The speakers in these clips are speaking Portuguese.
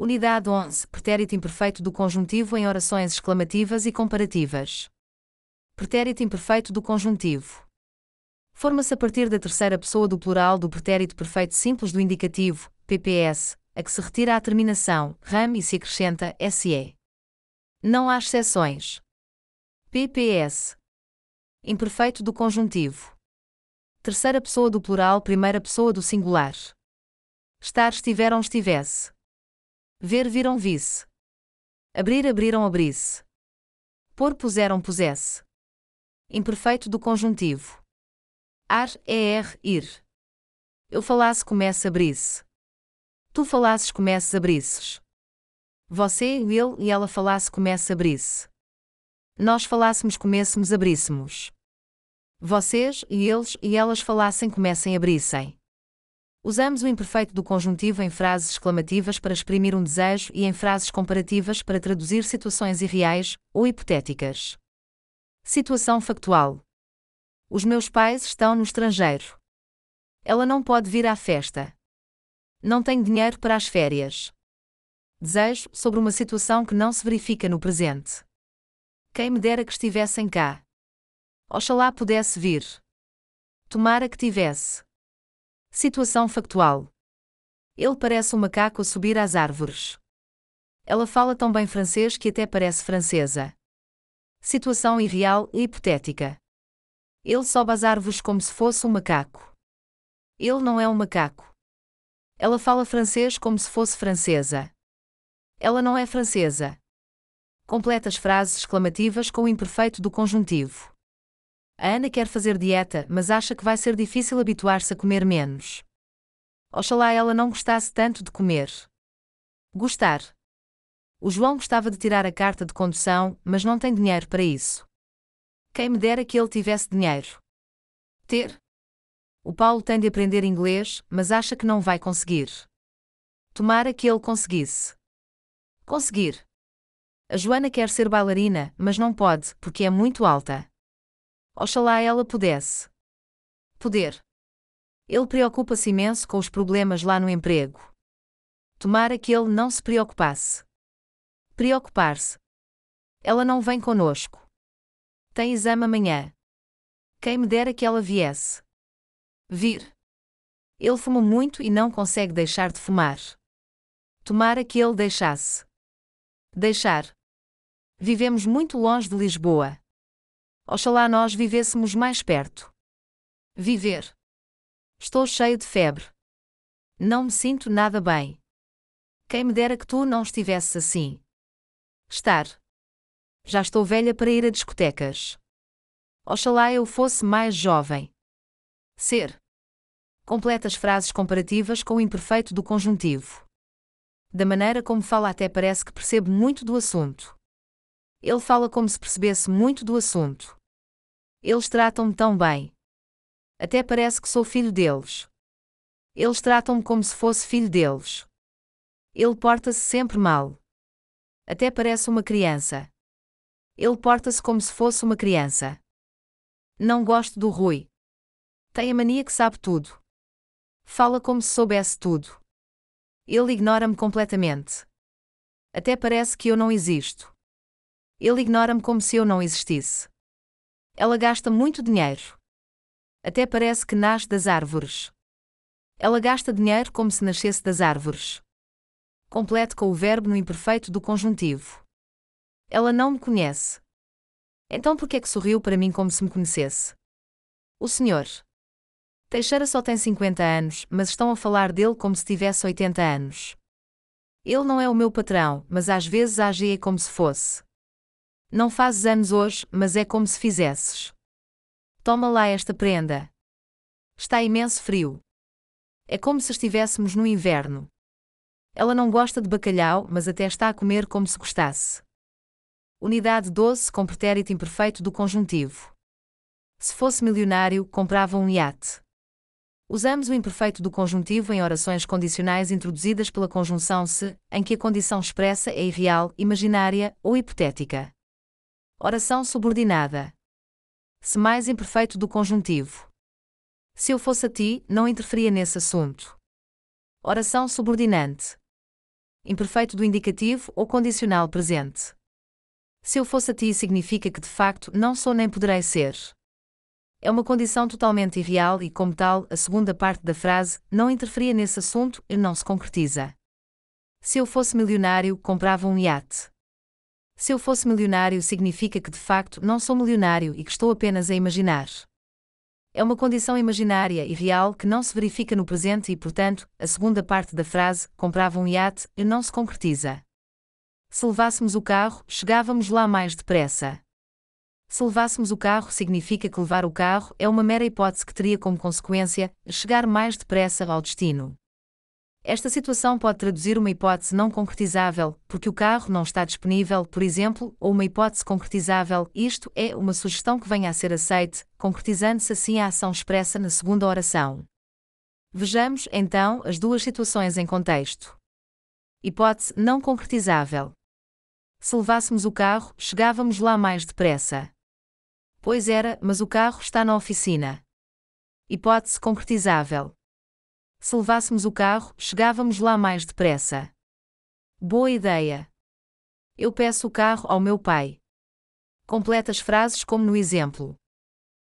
Unidade 11. Pretérito imperfeito do conjuntivo em orações exclamativas e comparativas. Pretérito imperfeito do conjuntivo. Forma-se a partir da terceira pessoa do plural do pretérito perfeito simples do indicativo, PPS, a que se retira a terminação, RAM e se acrescenta, SE. Não há exceções. PPS. Imperfeito do conjuntivo. Terceira pessoa do plural, primeira pessoa do singular. Estar, estiveram, estivesse. Ver, viram, visse. Abrir, abriram, abrisse. Pôr, puseram, pusesse. Imperfeito do conjuntivo. Ar, ir. Eu falasse, comece, abrisse. Tu falasses, comeces, abrisses. Você, ele e ela falasse, comece, abrisse. Nós falássemos, comêssemos, abríssemos. Vocês e eles e elas falassem, comecem, abrissem. Usamos o imperfeito do conjuntivo em frases exclamativas para exprimir um desejo e em frases comparativas para traduzir situações irreais ou hipotéticas. Situação factual. Os meus pais estão no estrangeiro. Ela não pode vir à festa. Não tenho dinheiro para as férias. Desejo, sobre uma situação que não se verifica no presente. Quem me dera que estivessem cá. Oxalá pudesse vir. Tomara que tivesse. Situação factual. Ele parece um macaco a subir às árvores. Ela fala tão bem francês que até parece francesa. Situação irreal e hipotética. Ele sobe às árvores como se fosse um macaco. Ele não é um macaco. Ela fala francês como se fosse francesa. Ela não é francesa. Completa as frases exclamativas com o imperfeito do conjuntivo. A Ana quer fazer dieta, mas acha que vai ser difícil habituar-se a comer menos. Oxalá ela não gostasse tanto de comer. Gostar. O João gostava de tirar a carta de condução, mas não tem dinheiro para isso. Quem me dera que ele tivesse dinheiro. Ter. O Paulo tem de aprender inglês, mas acha que não vai conseguir. Tomara que ele conseguisse. Conseguir. A Joana quer ser bailarina, mas não pode, porque é muito alta. Oxalá ela pudesse. Poder. Ele preocupa-se imenso com os problemas lá no emprego. Tomara que ele não se preocupasse. Preocupar-se. Ela não vem conosco. Tem exame amanhã. Quem me dera que ela viesse. Vir. Ele fuma muito e não consegue deixar de fumar. Tomara que ele deixasse. Deixar. Vivemos muito longe de Lisboa. Oxalá nós vivêssemos mais perto. Viver. Estou cheio de febre. Não me sinto nada bem. Quem me dera que tu não estivesses assim. Estar. Já estou velha para ir a discotecas. Oxalá eu fosse mais jovem. Ser. Completa as frases comparativas com o imperfeito do conjuntivo. Da maneira como fala até parece que percebe muito do assunto. Ele fala como se percebesse muito do assunto. Eles tratam-me tão bem. Até parece que sou filho deles. Eles tratam-me como se fosse filho deles. Ele porta-se sempre mal. Até parece uma criança. Ele porta-se como se fosse uma criança. Não gosto do Rui. Tem a mania que sabe tudo. Fala como se soubesse tudo. Ele ignora-me completamente. Até parece que eu não existo. Ele ignora-me como se eu não existisse. Ela gasta muito dinheiro. Até parece que nasce das árvores. Ela gasta dinheiro como se nascesse das árvores. Complete com o verbo no imperfeito do conjuntivo. Ela não me conhece. Então por que é que sorriu para mim como se me conhecesse? O senhor Teixeira só tem 50 anos, mas estão a falar dele como se tivesse 80 anos. Ele não é o meu patrão, mas às vezes age como se fosse. Não fazes anos hoje, mas é como se fizesses. Toma lá esta prenda. Está imenso frio. É como se estivéssemos no inverno. Ela não gosta de bacalhau, mas até está a comer como se gostasse. Unidade 12 com pretérito imperfeito do conjuntivo. Se fosse milionário, comprava um iate. Usamos o imperfeito do conjuntivo em orações condicionais introduzidas pela conjunção se, em que a condição expressa é irreal, imaginária ou hipotética. Oração subordinada. Se mais imperfeito do conjuntivo. Se eu fosse a ti, não interferia nesse assunto. Oração subordinante. Imperfeito do indicativo ou condicional presente. Se eu fosse a ti significa que de facto não sou nem poderei ser. É uma condição totalmente irreal e, como tal, a segunda parte da frase não interferia nesse assunto e não se concretiza. Se eu fosse milionário, comprava um iate. Se eu fosse milionário significa que de facto não sou milionário e que estou apenas a imaginar. É uma condição imaginária e real que não se verifica no presente e, portanto, a segunda parte da frase, comprava um iate, e não se concretiza. Se levássemos o carro, chegávamos lá mais depressa. Se levássemos o carro significa que levar o carro é uma mera hipótese que teria como consequência chegar mais depressa ao destino. Esta situação pode traduzir uma hipótese não concretizável, porque o carro não está disponível, por exemplo, ou uma hipótese concretizável, isto é, uma sugestão que venha a ser aceite, concretizando-se assim a ação expressa na segunda oração. Vejamos, então, as duas situações em contexto. Hipótese não concretizável. Se levássemos o carro, chegávamos lá mais depressa. Pois era, mas o carro está na oficina. Hipótese concretizável. Se levássemos o carro, chegávamos lá mais depressa. Boa ideia. Eu peço o carro ao meu pai. Completa as frases como no exemplo.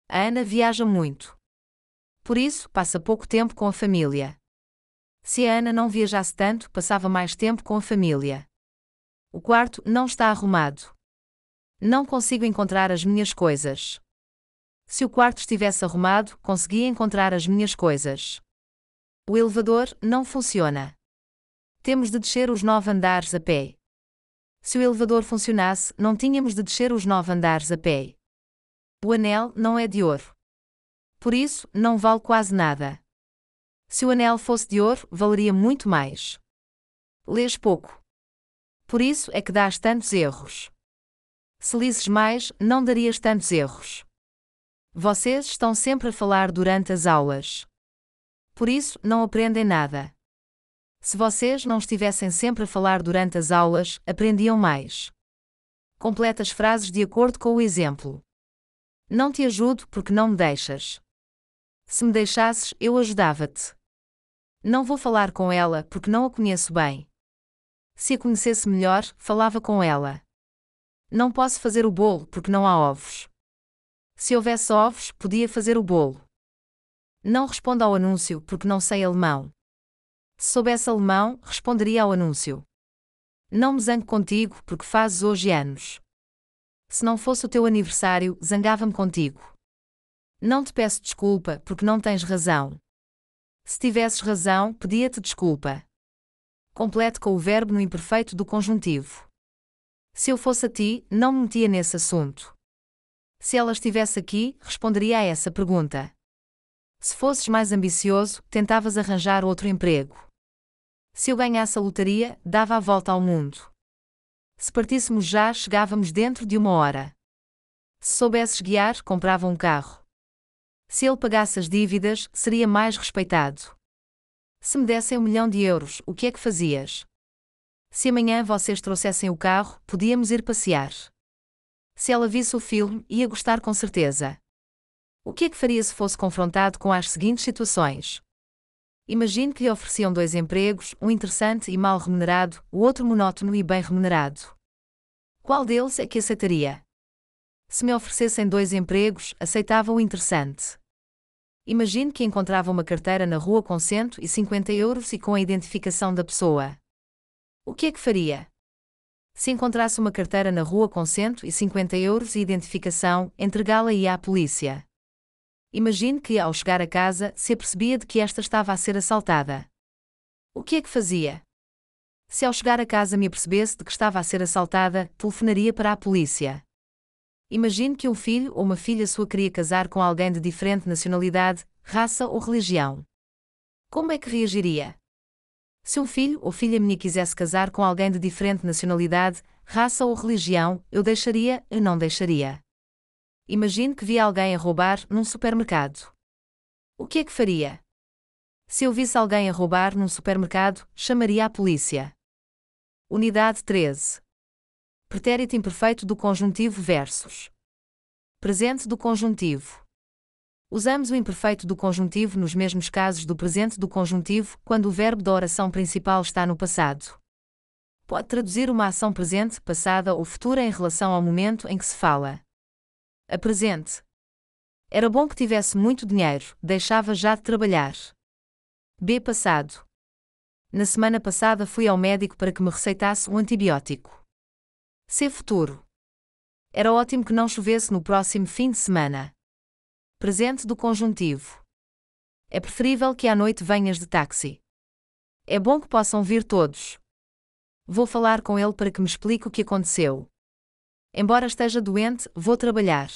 A Ana viaja muito. Por isso, passa pouco tempo com a família. Se a Ana não viajasse tanto, passava mais tempo com a família. O quarto não está arrumado. Não consigo encontrar as minhas coisas. Se o quarto estivesse arrumado, conseguia encontrar as minhas coisas. O elevador não funciona. Temos de descer os 9 andares a pé. Se o elevador funcionasse, não tínhamos de descer os 9 andares a pé. O anel não é de ouro. Por isso, não vale quase nada. Se o anel fosse de ouro, valeria muito mais. Lês pouco. Por isso é que dás tantos erros. Se lisses mais, não darias tantos erros. Vocês estão sempre a falar durante as aulas. Por isso, não aprendem nada. Se vocês não estivessem sempre a falar durante as aulas, aprendiam mais. Completa as frases de acordo com o exemplo. Não te ajudo porque não me deixas. Se me deixasses, eu ajudava-te. Não vou falar com ela porque não a conheço bem. Se a conhecesse melhor, falava com ela. Não posso fazer o bolo porque não há ovos. Se houvesse ovos, podia fazer o bolo. Não respondo ao anúncio porque não sei alemão. Se soubesse alemão, responderia ao anúncio. Não me zango contigo porque fazes hoje anos. Se não fosse o teu aniversário, zangava-me contigo. Não te peço desculpa porque não tens razão. Se tivesses razão, pedia-te desculpa. Complete com o verbo no imperfeito do conjuntivo. Se eu fosse a ti, não me metia nesse assunto. Se ela estivesse aqui, responderia a essa pergunta. Se fosses mais ambicioso, tentavas arranjar outro emprego. Se eu ganhasse a lotaria, dava a volta ao mundo. Se partíssemos já, chegávamos dentro de 1 hora. Se soubesses guiar, comprava um carro. Se ele pagasse as dívidas, seria mais respeitado. Se me dessem 1 milhão de euros, o que é que fazias? Se amanhã vocês trouxessem o carro, podíamos ir passear. Se ela visse o filme, ia gostar com certeza. O que é que faria se fosse confrontado com as seguintes situações? Imagine que lhe ofereciam 2 empregos, um interessante e mal remunerado, o outro monótono e bem remunerado. Qual deles é que aceitaria? Se me oferecessem 2 empregos, aceitava o interessante. Imagine que encontrava uma carteira na rua com 150 euros e com a identificação da pessoa. O que é que faria? Se encontrasse uma carteira na rua com 150 euros e identificação, entregá-la-ia à polícia. Imagine que, ao chegar a casa, se apercebia de que esta estava a ser assaltada. O que é que fazia? Se ao chegar a casa me apercebesse de que estava a ser assaltada, telefonaria para a polícia. Imagine que um filho ou uma filha sua queria casar com alguém de diferente nacionalidade, raça ou religião. Como é que reagiria? Se um filho ou filha minha quisesse casar com alguém de diferente nacionalidade, raça ou religião, eu deixaria ou não deixaria? Imagine que via alguém a roubar num supermercado. O que é que faria? Se eu visse alguém a roubar num supermercado, chamaria a polícia. Unidade 13. Pretérito imperfeito do conjuntivo versus presente do conjuntivo. Usamos o imperfeito do conjuntivo nos mesmos casos do presente do conjuntivo, quando o verbo da oração principal está no passado. Pode traduzir uma ação presente, passada ou futura em relação ao momento em que se fala. A presente. Era bom que tivesse muito dinheiro, deixava já de trabalhar. B. Passado. Na semana passada fui ao médico para que me receitasse um antibiótico. C. Futuro. Era ótimo que não chovesse no próximo fim de semana. Presente do conjuntivo. É preferível que à noite venhas de táxi. É bom que possam vir todos. Vou falar com ele para que me explique o que aconteceu. Embora esteja doente, vou trabalhar.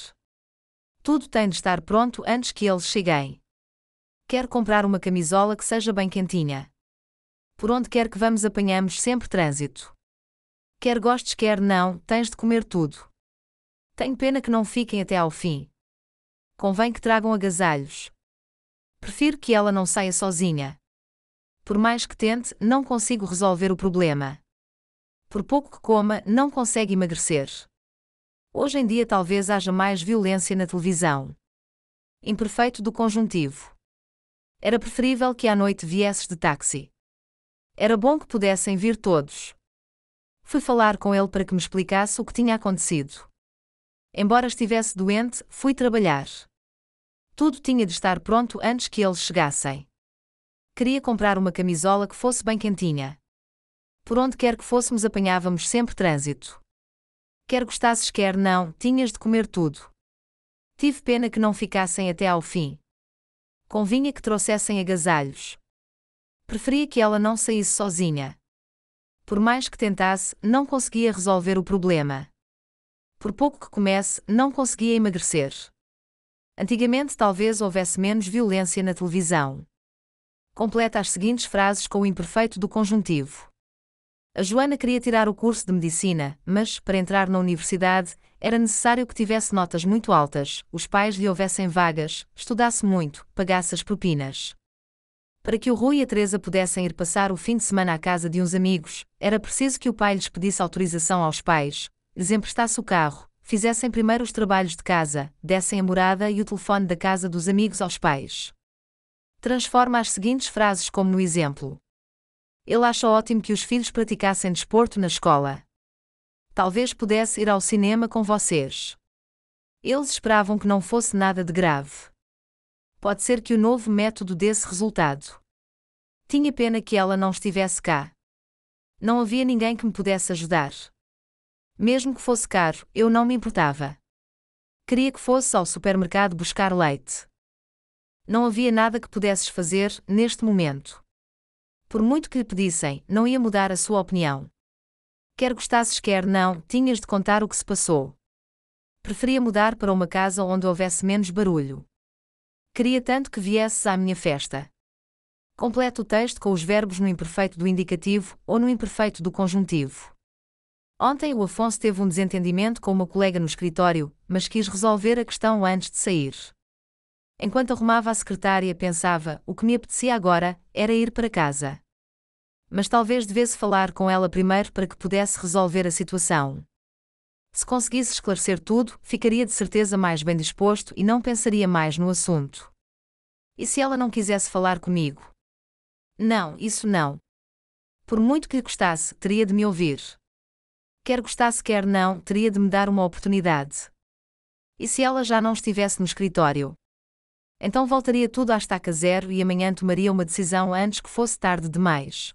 Tudo tem de estar pronto antes que eles cheguem. Quero comprar uma camisola que seja bem quentinha. Por onde quer que vamos apanhamos sempre trânsito. Quer gostes quer não, tens de comer tudo. Tenho pena que não fiquem até ao fim. Convém que tragam agasalhos. Prefiro que ela não saia sozinha. Por mais que tente, não consigo resolver o problema. Por pouco que coma, não consegue emagrecer. Hoje em dia talvez haja mais violência na televisão. Imperfeito do conjuntivo. Era preferível que à noite viesses de táxi. Era bom que pudessem vir todos. Fui falar com ele para que me explicasse o que tinha acontecido. Embora estivesse doente, fui trabalhar. Tudo tinha de estar pronto antes que eles chegassem. Queria comprar uma camisola que fosse bem quentinha. Por onde quer que fôssemos apanhávamos sempre trânsito. Quer gostasses quer não, tinhas de comer tudo. Tive pena que não ficassem até ao fim. Convinha que trouxessem agasalhos. Preferia que ela não saísse sozinha. Por mais que tentasse, não conseguia resolver o problema. Por pouco que comesse, não conseguia emagrecer. Antigamente talvez houvesse menos violência na televisão. Completa as seguintes frases com o imperfeito do conjuntivo. A Joana queria tirar o curso de medicina, mas, para entrar na universidade, era necessário que tivesse notas muito altas, os pais lhe houvessem vagas, estudasse muito, pagasse as propinas. Para que o Rui e a Teresa pudessem ir passar o fim de semana à casa de uns amigos, era preciso que o pai lhes pedisse autorização aos pais, lhes emprestasse o carro, fizessem primeiro os trabalhos de casa, dessem a morada e o telefone da casa dos amigos aos pais. Transforma as seguintes frases como no exemplo. Ele acha ótimo que os filhos praticassem desporto na escola. Talvez pudesse ir ao cinema com vocês. Eles esperavam que não fosse nada de grave. Pode ser que o novo método desse resultado. Tinha pena que ela não estivesse cá. Não havia ninguém que me pudesse ajudar. Mesmo que fosse caro, eu não me importava. Queria que fosse ao supermercado buscar leite. Não havia nada que pudesses fazer, neste momento. Por muito que lhe pedissem, não ia mudar a sua opinião. Quer gostasses quer não, tinhas de contar o que se passou. Preferia mudar para uma casa onde houvesse menos barulho. Queria tanto que viesses à minha festa. Completa o texto com os verbos no imperfeito do indicativo ou no imperfeito do conjuntivo. Ontem o Afonso teve um desentendimento com uma colega no escritório, mas quis resolver a questão antes de sair. Enquanto arrumava a secretária pensava, o que me apetecia agora, era ir para casa. Mas talvez devesse falar com ela primeiro para que pudesse resolver a situação. Se conseguisse esclarecer tudo, ficaria de certeza mais bem disposto e não pensaria mais no assunto. E se ela não quisesse falar comigo? Não, isso não. Por muito que lhe gostasse, teria de me ouvir. Quer gostasse quer não, teria de me dar uma oportunidade. E se ela já não estivesse no escritório? Então voltaria tudo à estaca zero e amanhã tomaria uma decisão antes que fosse tarde demais.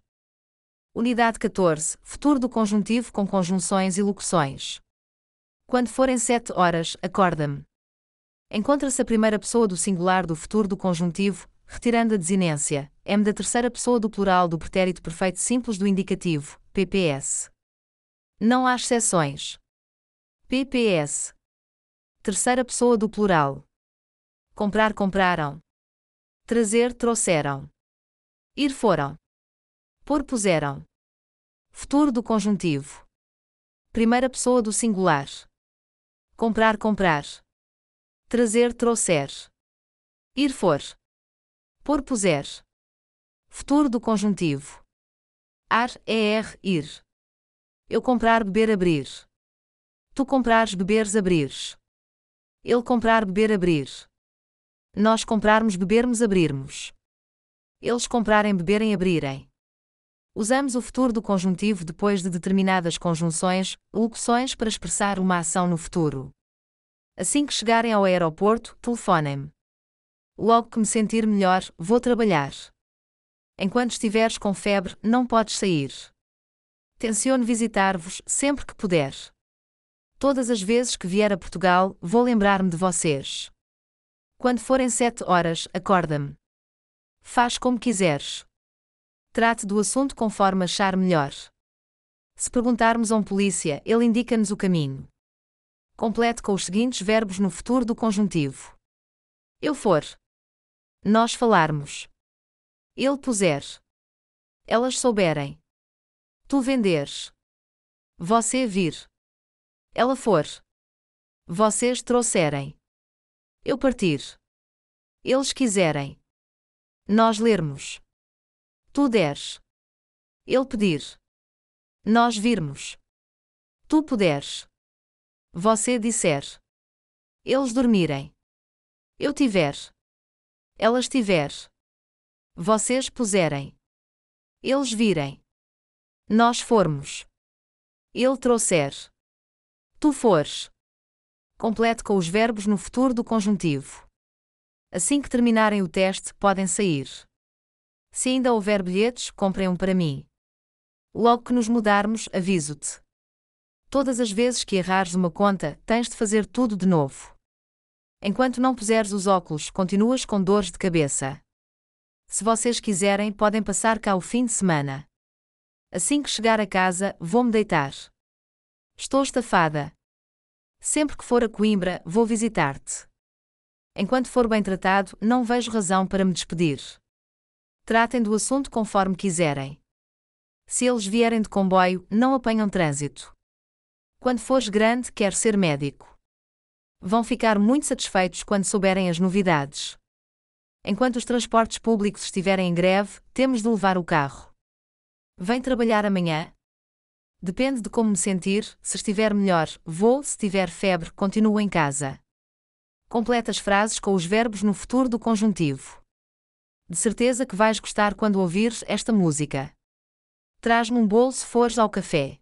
Unidade 14. Futuro do conjuntivo com conjunções e locuções. Quando forem 7 horas, acorda-me. Encontra-se a primeira pessoa do singular do futuro do conjuntivo, retirando a desinência, M da terceira pessoa do plural do pretérito perfeito simples do indicativo, PPS. Não há exceções. PPS. Terceira pessoa do plural. Comprar, compraram. Trazer, trouxeram. Ir, foram. Pôr, puseram. Futuro do conjuntivo. Primeira pessoa do singular. Comprar, comprar. Trazer, trouxer. Ir, for. Pôr, puser. Futuro do conjuntivo. Ar, ir. Eu comprar, beber, abrir. Tu comprares, beberes, abrires. Ele comprar, beber, abrir. Nós comprarmos, bebermos, abrirmos. Eles comprarem, beberem, abrirem. Usamos o futuro do conjuntivo depois de determinadas conjunções, locuções para expressar uma ação no futuro. Assim que chegarem ao aeroporto, telefonem-me. Logo que me sentir melhor, vou trabalhar. Enquanto estiveres com febre, não podes sair. Tenciono visitar-vos sempre que puder. Todas as vezes que vier a Portugal, vou lembrar-me de vocês. Quando forem 7 horas, acorda-me. Faz como quiseres. Trate do assunto conforme achar melhor. Se perguntarmos a um polícia, ele indica-nos o caminho. Complete com os seguintes verbos no futuro do conjuntivo. Eu for. Nós falarmos. Ele puser. Elas souberem. Tu venderes. Você vir. Ela for. Vocês trouxerem. Eu partir. Eles quiserem. Nós lermos. Tu deres. Ele pedir. Nós virmos. Tu puderes. Você disser. Eles dormirem. Eu tiver. Elas tiver. Vocês puserem. Eles virem. Nós formos. Ele trouxer. Tu fores. Complete com os verbos no futuro do conjuntivo. Assim que terminarem o teste, podem sair. Se ainda houver bilhetes, comprem um para mim. Logo que nos mudarmos, aviso-te. Todas as vezes que errares uma conta, tens de fazer tudo de novo. Enquanto não puseres os óculos, continuas com dores de cabeça. Se vocês quiserem, podem passar cá o fim de semana. Assim que chegar a casa, vou-me deitar. Estou estafada. Sempre que for a Coimbra, vou visitar-te. Enquanto for bem tratado, não vejo razão para me despedir. Tratem do assunto conforme quiserem. Se eles vierem de comboio, não apanham trânsito. Quando fores grande, quer ser médico. Vão ficar muito satisfeitos quando souberem as novidades. Enquanto os transportes públicos estiverem em greve, temos de levar o carro. Vem trabalhar amanhã? Depende de como me sentir, se estiver melhor, vou, se tiver febre, continuo em casa. Completa as frases com os verbos no futuro do conjuntivo. De certeza que vais gostar quando ouvires esta música. Traz-me um bolo se fores ao café.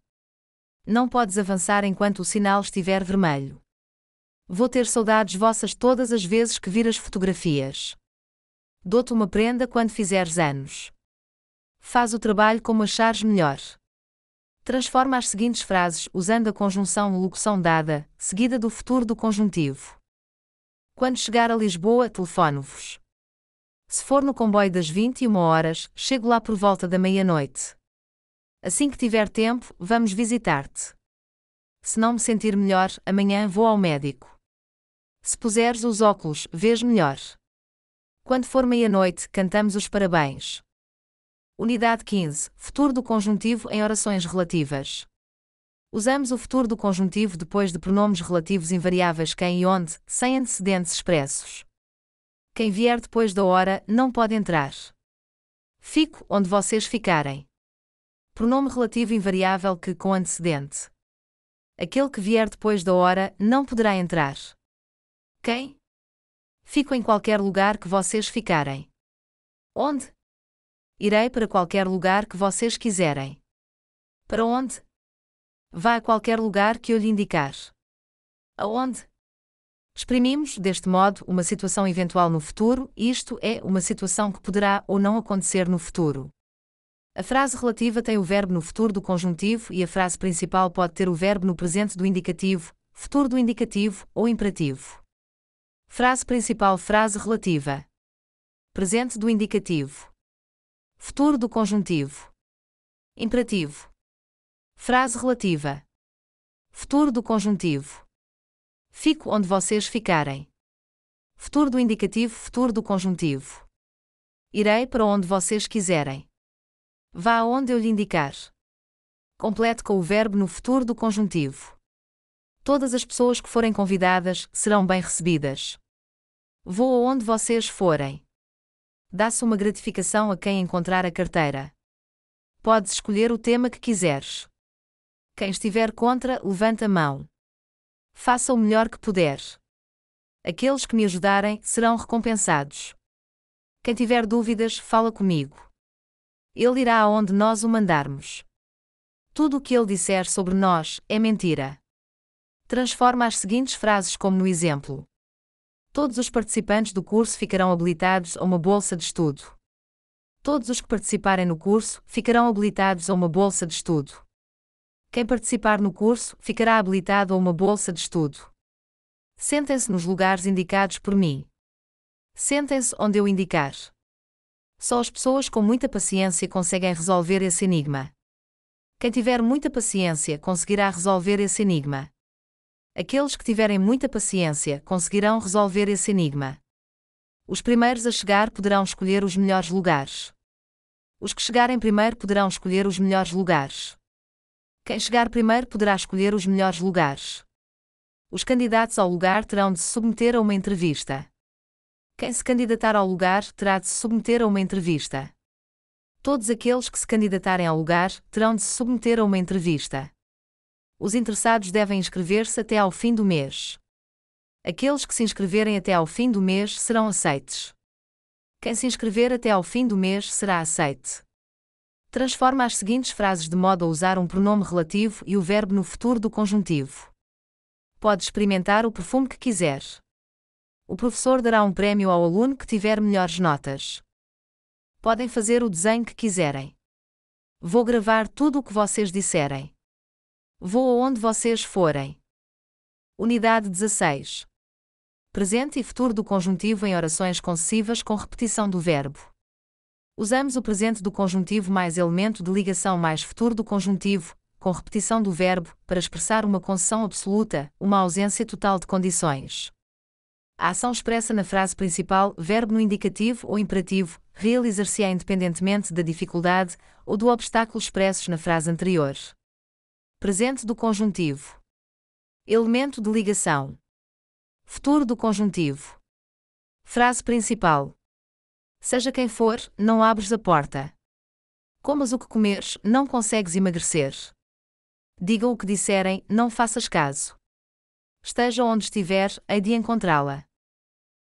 Não podes avançar enquanto o sinal estiver vermelho. Vou ter saudades vossas todas as vezes que vir as fotografias. Dou-te uma prenda quando fizeres anos. Faz o trabalho como achares melhor. Transforma as seguintes frases usando a conjunção locução dada, seguida do futuro do conjuntivo. Quando chegar a Lisboa, telefono-vos. Se for no comboio das 21 horas, chego lá por volta da meia-noite. Assim que tiver tempo, vamos visitar-te. Se não me sentir melhor, amanhã vou ao médico. Se puseres os óculos, vês melhor. Quando for meia-noite, cantamos os parabéns. Unidade 15. Futuro do conjuntivo em orações relativas. Usamos o futuro do conjuntivo depois de pronomes relativos invariáveis quem e onde, sem antecedentes expressos. Quem vier depois da hora, não pode entrar. Fico onde vocês ficarem. Pronome relativo invariável que com antecedente. Aquele que vier depois da hora, não poderá entrar. Quem? Fico em qualquer lugar que vocês ficarem. Onde? Irei para qualquer lugar que vocês quiserem. Para onde? Vá a qualquer lugar que eu lhe indicar. Aonde? Exprimimos, deste modo, uma situação eventual no futuro, isto é, uma situação que poderá ou não acontecer no futuro. A frase relativa tem o verbo no futuro do conjuntivo e a frase principal pode ter o verbo no presente do indicativo, futuro do indicativo ou imperativo. Frase principal, frase relativa. Presente do indicativo. Futuro do conjuntivo. Imperativo. Frase relativa. Futuro do conjuntivo. Fico onde vocês ficarem. Futuro do indicativo, futuro do conjuntivo. Irei para onde vocês quiserem. Vá aonde eu lhe indicar. Complete com o verbo no futuro do conjuntivo. Todas as pessoas que forem convidadas serão bem recebidas. Vou aonde vocês forem. Dá-se uma gratificação a quem encontrar a carteira. Podes escolher o tema que quiseres. Quem estiver contra, levanta a mão. Faça o melhor que puder. Aqueles que me ajudarem serão recompensados. Quem tiver dúvidas, fala comigo. Ele irá aonde nós o mandarmos. Tudo o que ele disser sobre nós é mentira. Transforma as seguintes frases como no exemplo. Todos os participantes do curso ficarão habilitados a uma bolsa de estudo. Todos os que participarem no curso ficarão habilitados a uma bolsa de estudo. Quem participar no curso ficará habilitado a uma bolsa de estudo. Sentem-se nos lugares indicados por mim. Sentem-se onde eu indicar. Só as pessoas com muita paciência conseguem resolver esse enigma. Quem tiver muita paciência conseguirá resolver esse enigma. Aqueles que tiverem muita paciência conseguirão resolver esse enigma. Os primeiros a chegar poderão escolher os melhores lugares. Os que chegarem primeiro poderão escolher os melhores lugares. Quem chegar primeiro poderá escolher os melhores lugares. Os candidatos ao lugar terão de se submeter a uma entrevista. Quem se candidatar ao lugar terá de se submeter a uma entrevista. Todos aqueles que se candidatarem ao lugar terão de se submeter a uma entrevista. Os interessados devem inscrever-se até ao fim do mês. Aqueles que se inscreverem até ao fim do mês serão aceites. Quem se inscrever até ao fim do mês será aceite. Transforma as seguintes frases de modo a usar um pronome relativo e o verbo no futuro do conjuntivo. Pode experimentar o perfume que quiser. O professor dará um prémio ao aluno que tiver melhores notas. Podem fazer o desenho que quiserem. Vou gravar tudo o que vocês disserem. Vou aonde vocês forem. Unidade 16. Presente e futuro do conjuntivo em orações concessivas com repetição do verbo. Usamos o presente do conjuntivo mais elemento de ligação mais futuro do conjuntivo, com repetição do verbo, para expressar uma concessão absoluta, uma ausência total de condições. A ação expressa na frase principal, verbo no indicativo ou imperativo, realizar-se-á independentemente da dificuldade ou do obstáculo expressos na frase anterior. Presente do conjuntivo. Elemento de ligação. Futuro do conjuntivo. Frase principal. Seja quem for, não abres a porta. Comas o que comeres, não consegues emagrecer. Digam o que disserem, não faças caso. Esteja onde estiver, hei de encontrá-la.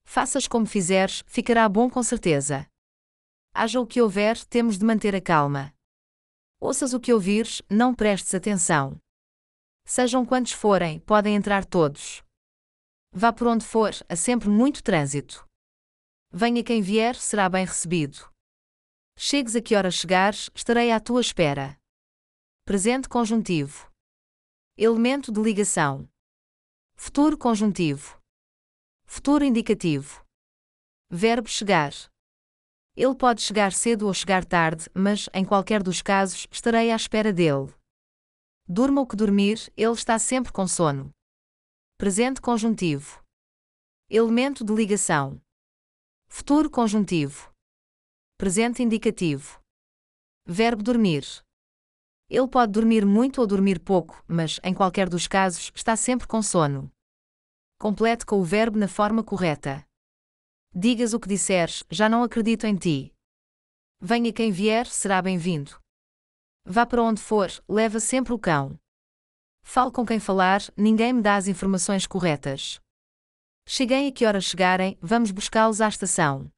Faças como fizeres, ficará bom com certeza. Haja o que houver, temos de manter a calma. Ouças o que ouvires, não prestes atenção. Sejam quantos forem, podem entrar todos. Vá por onde for, há sempre muito trânsito. Venha quem vier, será bem recebido. Chegues a que hora chegares, estarei à tua espera. Presente conjuntivo. Elemento de ligação. Futuro conjuntivo. Futuro indicativo. Verbo chegar. Ele pode chegar cedo ou chegar tarde, mas, em qualquer dos casos, estarei à espera dele. Durma o que dormir, ele está sempre com sono. Presente conjuntivo. Elemento de ligação. Futuro conjuntivo. Presente indicativo. Verbo dormir. Ele pode dormir muito ou dormir pouco, mas, em qualquer dos casos, está sempre com sono. Complete com o verbo na forma correta. Digas o que disseres, já não acredito em ti. Venha quem vier, será bem-vindo. Vá para onde for, leva sempre o cão. Fale com quem falar, ninguém me dá as informações corretas. Cheguem a que hora chegarem, vamos buscá-los à estação.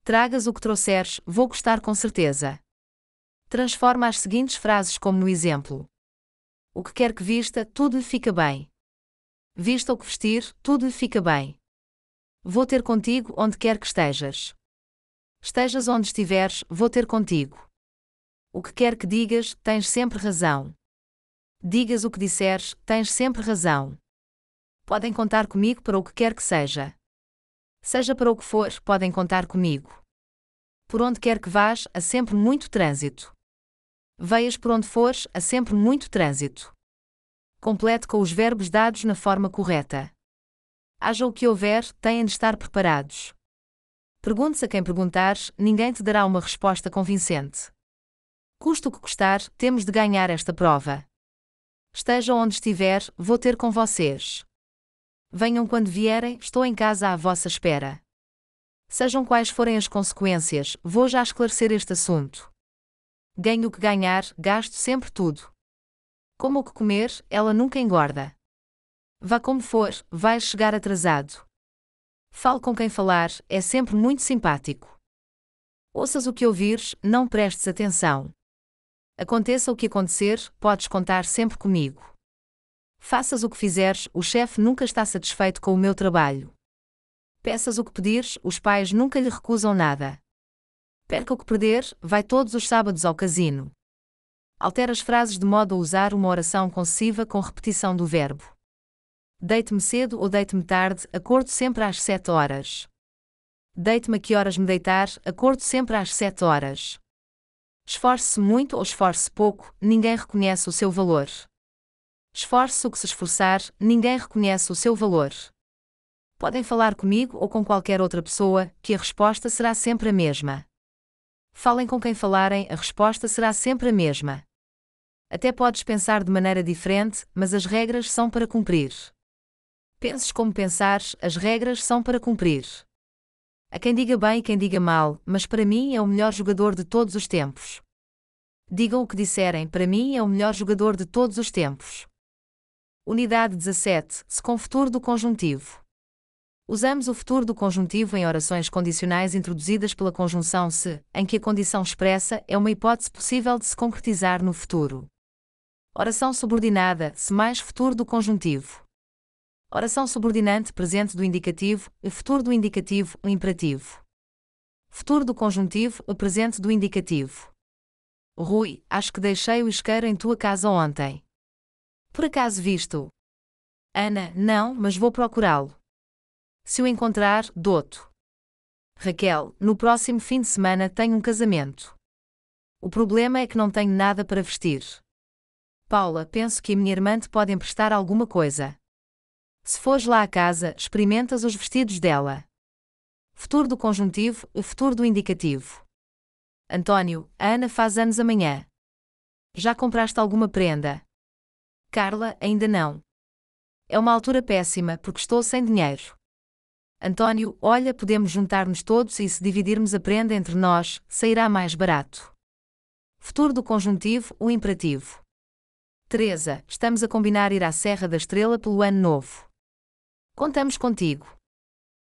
Tragas o que trouxeres, vou gostar com certeza. Transforma as seguintes frases como no exemplo. O que quer que vista, tudo lhe fica bem. Vista o que vestir, tudo lhe fica bem. Vou ter contigo onde quer que estejas. Estejas onde estiveres, vou ter contigo. O que quer que digas, tens sempre razão. Digas o que disseres, tens sempre razão. Podem contar comigo para o que quer que seja. Seja para o que for, podem contar comigo. Por onde quer que vás, há sempre muito trânsito. Veias por onde fores, há sempre muito trânsito. Complete com os verbos dados na forma correta. Haja o que houver, têm de estar preparados. Pergunte-se a quem perguntares, ninguém te dará uma resposta convincente. Custe o que custar, temos de ganhar esta prova. Esteja onde estiver, vou ter com vocês. Venham quando vierem, estou em casa à vossa espera. Sejam quais forem as consequências, vou já esclarecer este assunto. Ganhe o que ganhar, gasto sempre tudo. Como o que comer, ela nunca engorda. Vá como for, vais chegar atrasado. Fale com quem falar, é sempre muito simpático. Ouças o que ouvires, não prestes atenção. Aconteça o que acontecer, podes contar sempre comigo. Faças o que fizeres, o chefe nunca está satisfeito com o meu trabalho. Peças o que pedires, os pais nunca lhe recusam nada. Perca o que perder, vai todos os sábados ao casino. Altera as frases de modo a usar uma oração concessiva com repetição do verbo. Deite-me cedo ou deite-me tarde, acordo sempre às 7 horas. Deite-me a que horas me deitar, acordo sempre às 7 horas. Esforce-se muito ou esforce pouco, ninguém reconhece o seu valor. Esforce-se o que se esforçar, ninguém reconhece o seu valor. Podem falar comigo ou com qualquer outra pessoa, que a resposta será sempre a mesma. Falem com quem falarem, a resposta será sempre a mesma. Até podes pensar de maneira diferente, mas as regras são para cumprir. Penses como pensares, as regras são para cumprir. Há quem diga bem e quem diga mal, mas para mim é o melhor jogador de todos os tempos. Digam o que disserem, para mim é o melhor jogador de todos os tempos. Unidade 17. Se com futuro do conjuntivo. Usamos o futuro do conjuntivo em orações condicionais introduzidas pela conjunção se, em que a condição expressa é uma hipótese possível de se concretizar no futuro. Oração subordinada, se mais futuro do conjuntivo. Oração subordinante presente do indicativo, e futuro do indicativo, o imperativo. Futuro do conjuntivo, o presente do indicativo. Rui, acho que deixei o isqueiro em tua casa ontem. Por acaso visto? Ana, não, mas vou procurá-lo. Se o encontrar, dou-te. Raquel, no próximo fim de semana tenho um casamento. O problema é que não tenho nada para vestir. Paula, penso que a minha irmã te pode emprestar alguma coisa. Se fores lá à casa, experimentas os vestidos dela. Futuro do conjuntivo, o futuro do indicativo. António, a Ana faz anos amanhã. Já compraste alguma prenda? Carla, ainda não. É uma altura péssima porque estou sem dinheiro. António, olha, podemos juntar-nos todos e se dividirmos a prenda entre nós, sairá mais barato. Futuro do conjuntivo, o imperativo. Teresa, estamos a combinar ir à Serra da Estrela pelo ano novo. Contamos contigo.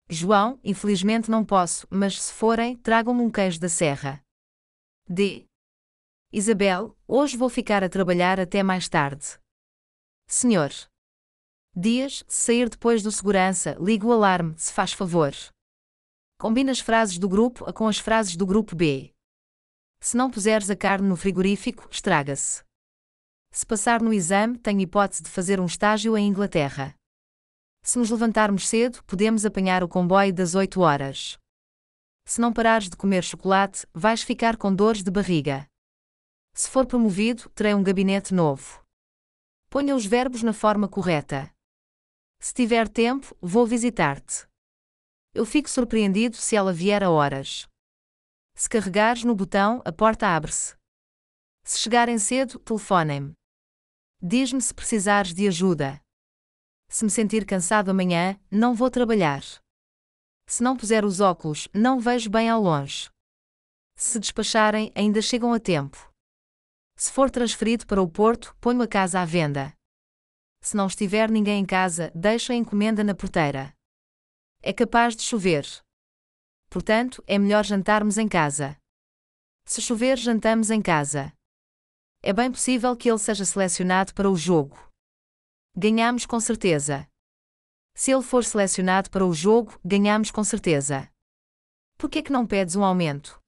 João, infelizmente não posso, mas se forem, tragam-me um queijo da serra. D. Isabel, hoje vou ficar a trabalhar até mais tarde. Senhor. Dias, se sair depois do segurança, ligue o alarme, se faz favor. Combina as frases do grupo A com as frases do grupo B. Se não puseres a carne no frigorífico, estraga-se. Se passar no exame, tenho hipótese de fazer um estágio em Inglaterra. Se nos levantarmos cedo, podemos apanhar o comboio das 8 horas. Se não parares de comer chocolate, vais ficar com dores de barriga. Se for promovido, terei um gabinete novo. Ponha os verbos na forma correta. Se tiver tempo, vou visitar-te. Eu fico surpreendido se ela vier a horas. Se carregares no botão, a porta abre-se. Se chegarem cedo, telefonem-me. Diz-me se precisares de ajuda. Se me sentir cansado amanhã, não vou trabalhar. Se não puser os óculos, não vejo bem ao longe. Se despacharem, ainda chegam a tempo. Se for transferido para o Porto, ponho a casa à venda. Se não estiver ninguém em casa, deixo a encomenda na porteira. É capaz de chover. Portanto, é melhor jantarmos em casa. Se chover, jantamos em casa. É bem possível que ele seja selecionado para o jogo. Ganhamos com certeza. Se ele for selecionado para o jogo, ganhamos com certeza. Por que não pedes um aumento?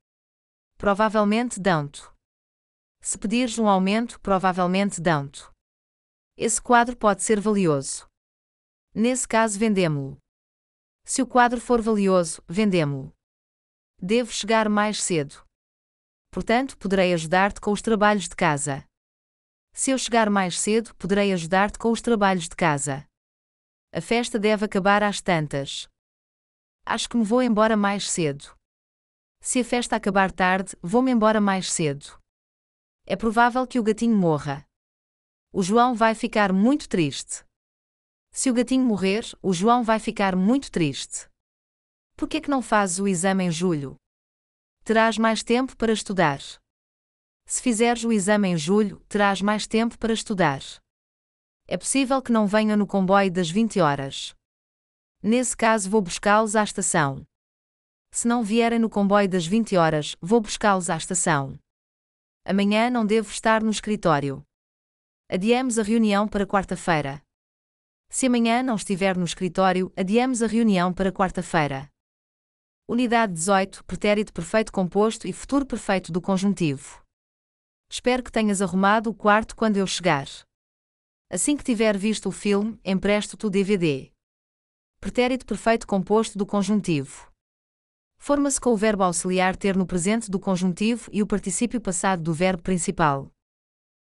Provavelmente dão-te. Se pedires um aumento, provavelmente dão-te. Esse quadro pode ser valioso. Nesse caso, vendemo-lo. Se o quadro for valioso, vendemo-lo. Devo chegar mais cedo. Portanto, poderei ajudar-te com os trabalhos de casa. Se eu chegar mais cedo, poderei ajudar-te com os trabalhos de casa. A festa deve acabar às tantas. Acho que me vou embora mais cedo. Se a festa acabar tarde, vou-me embora mais cedo. É provável que o gatinho morra. O João vai ficar muito triste. Se o gatinho morrer, o João vai ficar muito triste. Por que não fazes o exame em julho? Terás mais tempo para estudar. Se fizeres o exame em julho, terás mais tempo para estudar. É possível que não venha no comboio das 20 horas. Nesse caso, vou buscá-los à estação. Se não vierem no comboio das 20 horas, vou buscá-los à estação. Amanhã não devo estar no escritório. Adiamos a reunião para quarta-feira. Se amanhã não estiver no escritório, adiamos a reunião para quarta-feira. Unidade 18, pretérito perfeito composto e futuro perfeito do conjuntivo. Espero que tenhas arrumado o quarto quando eu chegar. Assim que tiver visto o filme, empresto-te o DVD. Pretérito perfeito composto do conjuntivo. Forma-se com o verbo auxiliar ter no presente do conjuntivo e o particípio passado do verbo principal.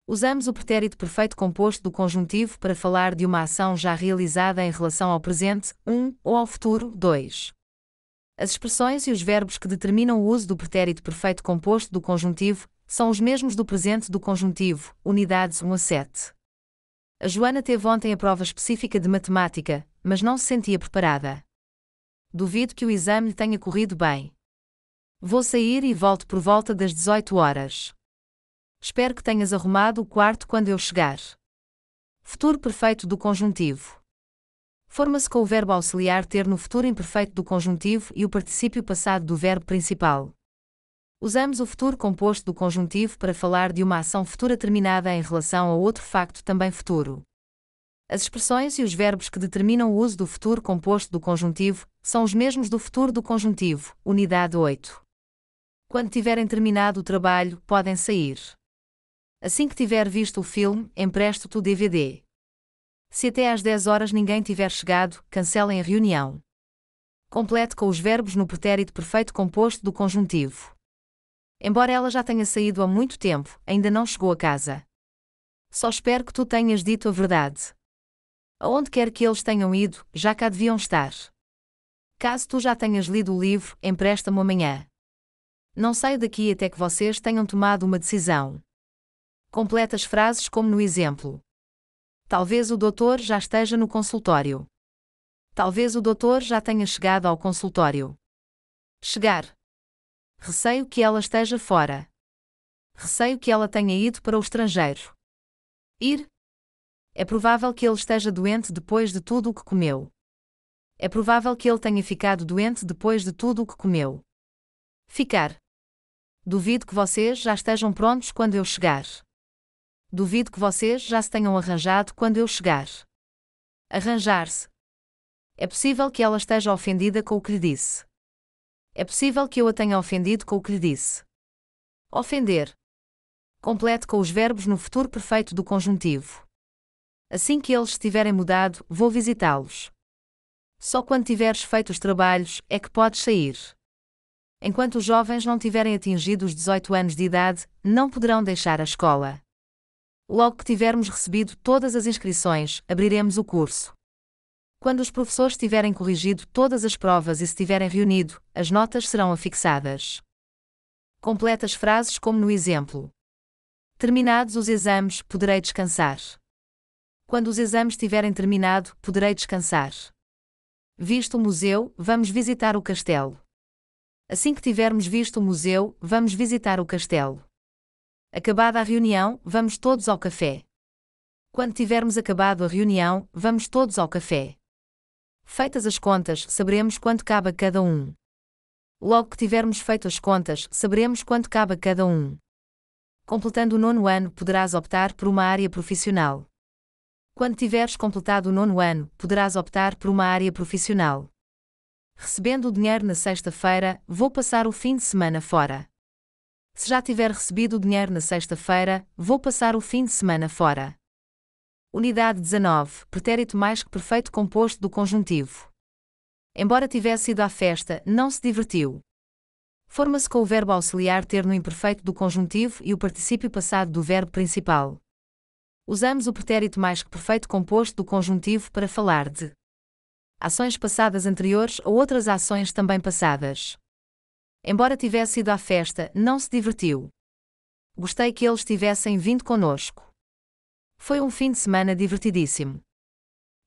Usamos o pretérito perfeito composto do conjuntivo para falar de uma ação já realizada em relação ao presente, 1, ou ao futuro, 2. As expressões e os verbos que determinam o uso do pretérito perfeito composto do conjuntivo são os mesmos do presente do conjuntivo, unidades 1 a 7. A Joana teve ontem a prova específica de matemática, mas não se sentia preparada. Duvido que o exame lhe tenha corrido bem. Vou sair e volto por volta das 18 horas. Espero que tenhas arrumado o quarto quando eu chegar. Futuro perfeito do conjuntivo. Forma-se com o verbo auxiliar ter no futuro imperfeito do conjuntivo e o particípio passado do verbo principal. Usamos o futuro composto do conjuntivo para falar de uma ação futura terminada em relação a outro facto também futuro. As expressões e os verbos que determinam o uso do futuro composto do conjuntivo são os mesmos do futuro do conjuntivo, unidade 8. Quando tiverem terminado o trabalho, podem sair. Assim que tiver visto o filme, empresto-te o DVD. Se até às 10 horas ninguém tiver chegado, cancelem a reunião. Complete com os verbos no pretérito perfeito composto do conjuntivo. Embora ela já tenha saído há muito tempo, ainda não chegou a casa. Só espero que tu tenhas dito a verdade. Aonde quer que eles tenham ido, já cá deviam estar. Caso tu já tenhas lido o livro, empresta-me amanhã. Não saio daqui até que vocês tenham tomado uma decisão. Completa as frases como no exemplo. Talvez o doutor já esteja no consultório. Talvez o doutor já tenha chegado ao consultório. Chegar. Receio que ela esteja fora. Receio que ela tenha ido para o estrangeiro. Ir. É provável que ele esteja doente depois de tudo o que comeu. É provável que ele tenha ficado doente depois de tudo o que comeu. Ficar. Duvido que vocês já estejam prontos quando eu chegar. Duvido que vocês já se tenham arranjado quando eu chegar. Arranjar-se. É possível que ela esteja ofendida com o que lhe disse. É possível que eu a tenha ofendido com o que lhe disse. Ofender. Complete com os verbos no futuro perfeito do conjuntivo. Assim que eles estiverem mudado, vou visitá-los. Só quando tiveres feito os trabalhos é que podes sair. Enquanto os jovens não tiverem atingido os 18 anos de idade, não poderão deixar a escola. Logo que tivermos recebido todas as inscrições, abriremos o curso. Quando os professores tiverem corrigido todas as provas e se tiverem reunido, as notas serão afixadas. Completa as frases como no exemplo. Terminados os exames, poderei descansar. Quando os exames tiverem terminado, poderei descansar. Visto o museu, vamos visitar o castelo. Assim que tivermos visto o museu, vamos visitar o castelo. Acabada a reunião, vamos todos ao café. Quando tivermos acabado a reunião, vamos todos ao café. Feitas as contas, saberemos quanto cabe a cada um. Logo que tivermos feito as contas, saberemos quanto cabe a cada um. Completando o 9º ano, poderás optar por uma área profissional. Quando tiveres completado o 9º ano, poderás optar por uma área profissional. Recebendo o dinheiro na sexta-feira, vou passar o fim de semana fora. Se já tiver recebido o dinheiro na sexta-feira, vou passar o fim de semana fora. Unidade 19, pretérito mais que perfeito composto do conjuntivo. Embora tivesse ido à festa, não se divertiu. Forma-se com o verbo auxiliar ter no imperfeito do conjuntivo e o particípio passado do verbo principal. Usamos o pretérito mais que perfeito composto do conjuntivo para falar de ações passadas anteriores ou outras ações também passadas. Embora tivesse ido à festa, não se divertiu. Gostei que eles tivessem vindo conosco. Foi um fim de semana divertidíssimo.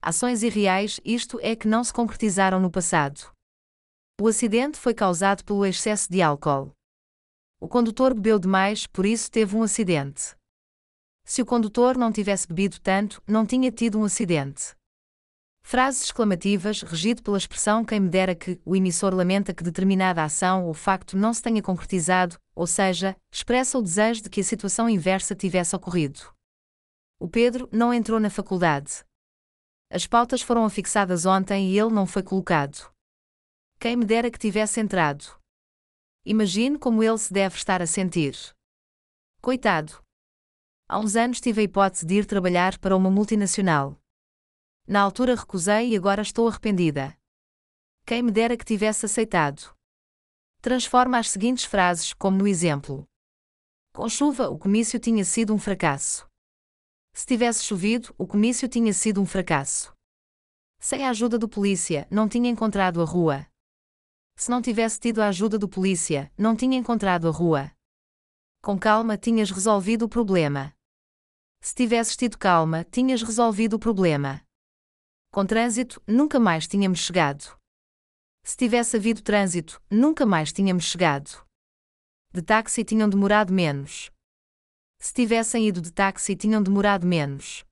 Ações irreais, isto é, que não se concretizaram no passado. O acidente foi causado pelo excesso de álcool. O condutor bebeu demais, por isso teve um acidente. Se o condutor não tivesse bebido tanto, não tinha tido um acidente. Frases exclamativas, regido pela expressão quem me dera que, o emissor lamenta que determinada ação ou facto não se tenha concretizado, ou seja, expressa o desejo de que a situação inversa tivesse ocorrido. O Pedro não entrou na faculdade. As pautas foram afixadas ontem e ele não foi colocado. Quem me dera que tivesse entrado. Imagine como ele se deve estar a sentir. Coitado. Há uns anos tive a hipótese de ir trabalhar para uma multinacional. Na altura recusei e agora estou arrependida. Quem me dera que tivesse aceitado. Transforma as seguintes frases como no exemplo. Com chuva, o comício tinha sido um fracasso. Se tivesse chovido, o comício tinha sido um fracasso. Sem a ajuda do polícia, não tinha encontrado a rua. Se não tivesse tido a ajuda do polícia, não tinha encontrado a rua. Com calma, tinhas resolvido o problema. Se tivesses tido calma, tinhas resolvido o problema. Com trânsito, nunca mais tínhamos chegado. Se tivesse havido trânsito, nunca mais tínhamos chegado. De táxi tinham demorado menos. Se tivessem ido de táxi, tinham demorado menos.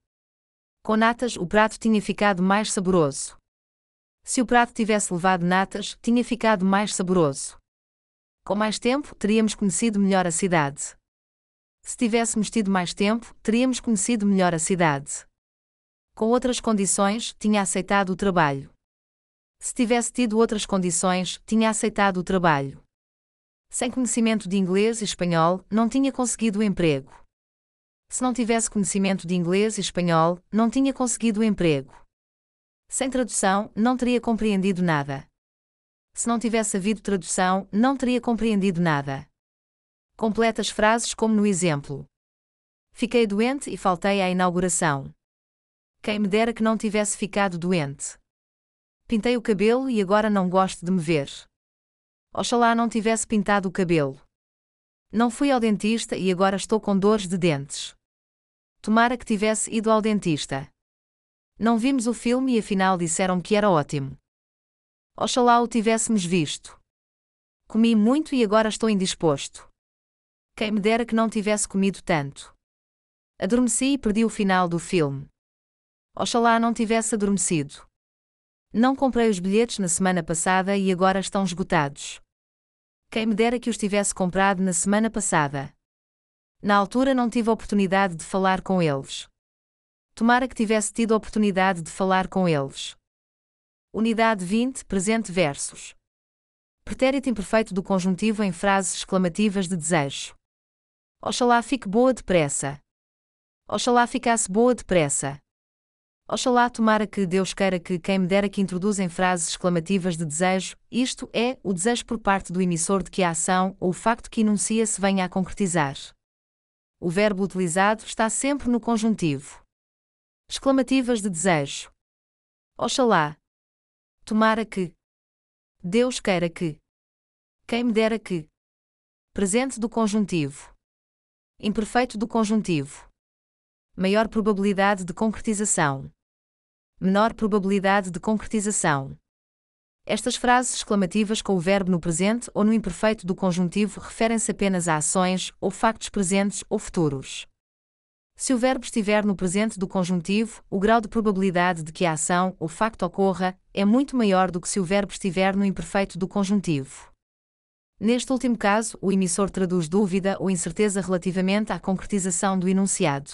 Com natas, o prato tinha ficado mais saboroso. Se o prato tivesse levado natas, tinha ficado mais saboroso. Com mais tempo, teríamos conhecido melhor a cidade. Se tivéssemos tido mais tempo, teríamos conhecido melhor a cidade. Com outras condições, tinha aceitado o trabalho. Se tivesse tido outras condições, tinha aceitado o trabalho. Sem conhecimento de inglês e espanhol, não tinha conseguido o emprego. Se não tivesse conhecimento de inglês e espanhol, não tinha conseguido o emprego. Sem tradução, não teria compreendido nada. Se não tivesse havido tradução, não teria compreendido nada. Completa as frases como no exemplo. Fiquei doente e faltei à inauguração. Quem me dera que não tivesse ficado doente. Pintei o cabelo e agora não gosto de me ver. Oxalá não tivesse pintado o cabelo. Não fui ao dentista e agora estou com dores de dentes. Tomara que tivesse ido ao dentista. Não vimos o filme e afinal disseram que era ótimo. Oxalá o tivéssemos visto. Comi muito e agora estou indisposto. Quem me dera que não tivesse comido tanto. Adormeci e perdi o final do filme. Oxalá não tivesse adormecido. Não comprei os bilhetes na semana passada e agora estão esgotados. Quem me dera que os tivesse comprado na semana passada. Na altura não tive a oportunidade de falar com eles. Tomara que tivesse tido a oportunidade de falar com eles. Unidade 20, presente versos. Pretérito imperfeito do conjuntivo em frases exclamativas de desejo. Oxalá fique boa depressa. Oxalá ficasse boa depressa. Oxalá tomara que Deus queira que quem me dera que introduzem frases exclamativas de desejo, isto é, o desejo por parte do emissor de que a ação ou o facto que enuncia se venha a concretizar. O verbo utilizado está sempre no conjuntivo. Exclamativas de desejo. Oxalá. Tomara que. Deus queira que. Quem me dera que. Presente do conjuntivo. Imperfeito do conjuntivo. Maior probabilidade de concretização. Menor probabilidade de concretização. Estas frases exclamativas com o verbo no presente ou no imperfeito do conjuntivo referem-se apenas a ações ou factos presentes ou futuros. Se o verbo estiver no presente do conjuntivo, o grau de probabilidade de que a ação ou facto ocorra é muito maior do que se o verbo estiver no imperfeito do conjuntivo. Neste último caso, o emissor traduz dúvida ou incerteza relativamente à concretização do enunciado.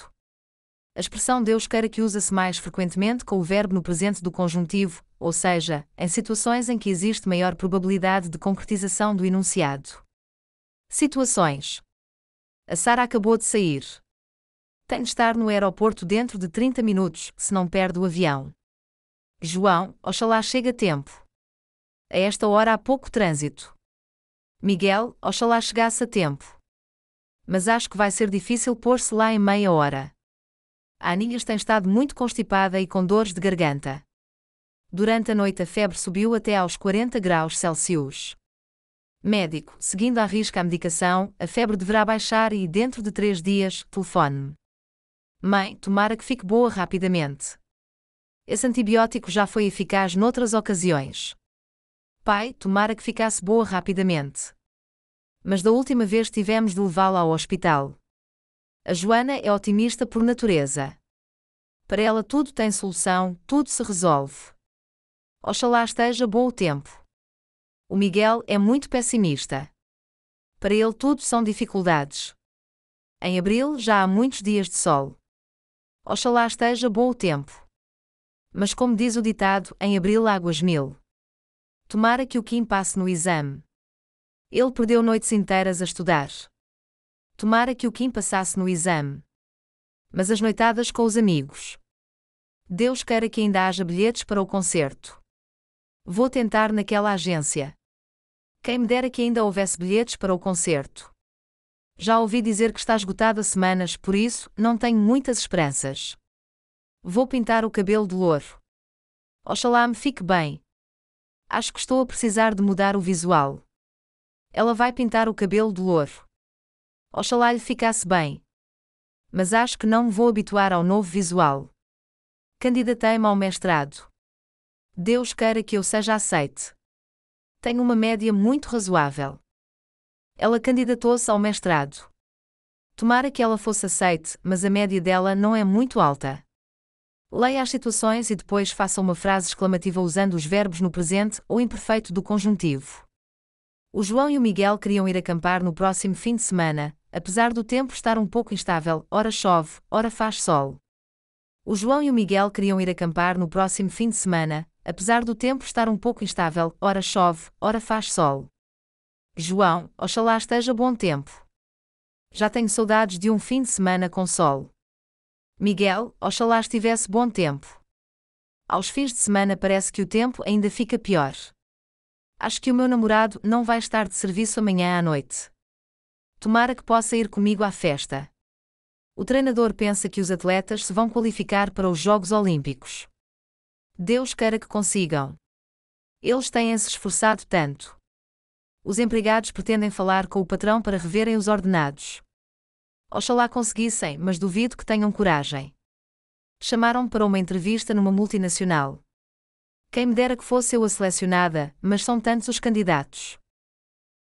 A expressão Deus queira que usa-se mais frequentemente com o verbo no presente do conjuntivo, ou seja, em situações em que existe maior probabilidade de concretização do enunciado. Situações. A Sara acabou de sair. Tem de estar no aeroporto dentro de 30 minutos, se não perde o avião. João, oxalá chegue a tempo. A esta hora há pouco trânsito. Miguel, oxalá chegasse a tempo. Mas acho que vai ser difícil pôr-se lá em meia hora. A Aninhas tem estado muito constipada e com dores de garganta. Durante a noite a febre subiu até aos 40 graus Celsius. Médico, seguindo à risca a medicação, a febre deverá baixar e, dentro de 3 dias, telefone-me. Mãe, tomara que fique boa rapidamente. Esse antibiótico já foi eficaz noutras ocasiões. Pai, tomara que ficasse boa rapidamente. Mas da última vez tivemos de levá-la ao hospital. A Joana é otimista por natureza. Para ela tudo tem solução, tudo se resolve. Oxalá esteja bom o tempo. O Miguel é muito pessimista. Para ele tudo são dificuldades. Em abril já há muitos dias de sol. Oxalá esteja bom o tempo. Mas como diz o ditado, em abril águas mil. Tomara que o Kim passe no exame. Ele perdeu noites inteiras a estudar. Tomara que o Kim passasse no exame. Mas as noitadas com os amigos. Deus queira que ainda haja bilhetes para o concerto. Vou tentar naquela agência. Quem me dera que ainda houvesse bilhetes para o concerto. Já ouvi dizer que está esgotado há semanas, por isso, não tenho muitas esperanças. Vou pintar o cabelo de louro. Oxalá me fique bem. Acho que estou a precisar de mudar o visual. Ela vai pintar o cabelo de louro. Oxalá lhe ficasse bem. Mas acho que não me vou habituar ao novo visual. Candidatei-me ao mestrado. Deus queira que eu seja aceite. Tenho uma média muito razoável. Ela candidatou-se ao mestrado. Tomara que ela fosse aceite, mas a média dela não é muito alta. Leia as situações e depois faça uma frase exclamativa usando os verbos no presente ou imperfeito do conjuntivo. O João e o Miguel queriam ir acampar no próximo fim de semana, apesar do tempo estar um pouco instável, ora chove, ora faz sol. O João e o Miguel queriam ir acampar no próximo fim de semana, apesar do tempo estar um pouco instável, ora chove, ora faz sol. João, oxalá esteja bom tempo. Já tenho saudades de um fim de semana com sol. Miguel, oxalá estivesse bom tempo. Aos fins de semana parece que o tempo ainda fica pior. Acho que o meu namorado não vai estar de serviço amanhã à noite. Tomara que possa ir comigo à festa. O treinador pensa que os atletas se vão qualificar para os Jogos Olímpicos. Deus queira que consigam. Eles têm se esforçado tanto. Os empregados pretendem falar com o patrão para reverem os ordenados. Oxalá conseguissem, mas duvido que tenham coragem. Chamaram-me para uma entrevista numa multinacional. Quem me dera que fosse eu a selecionada, mas são tantos os candidatos.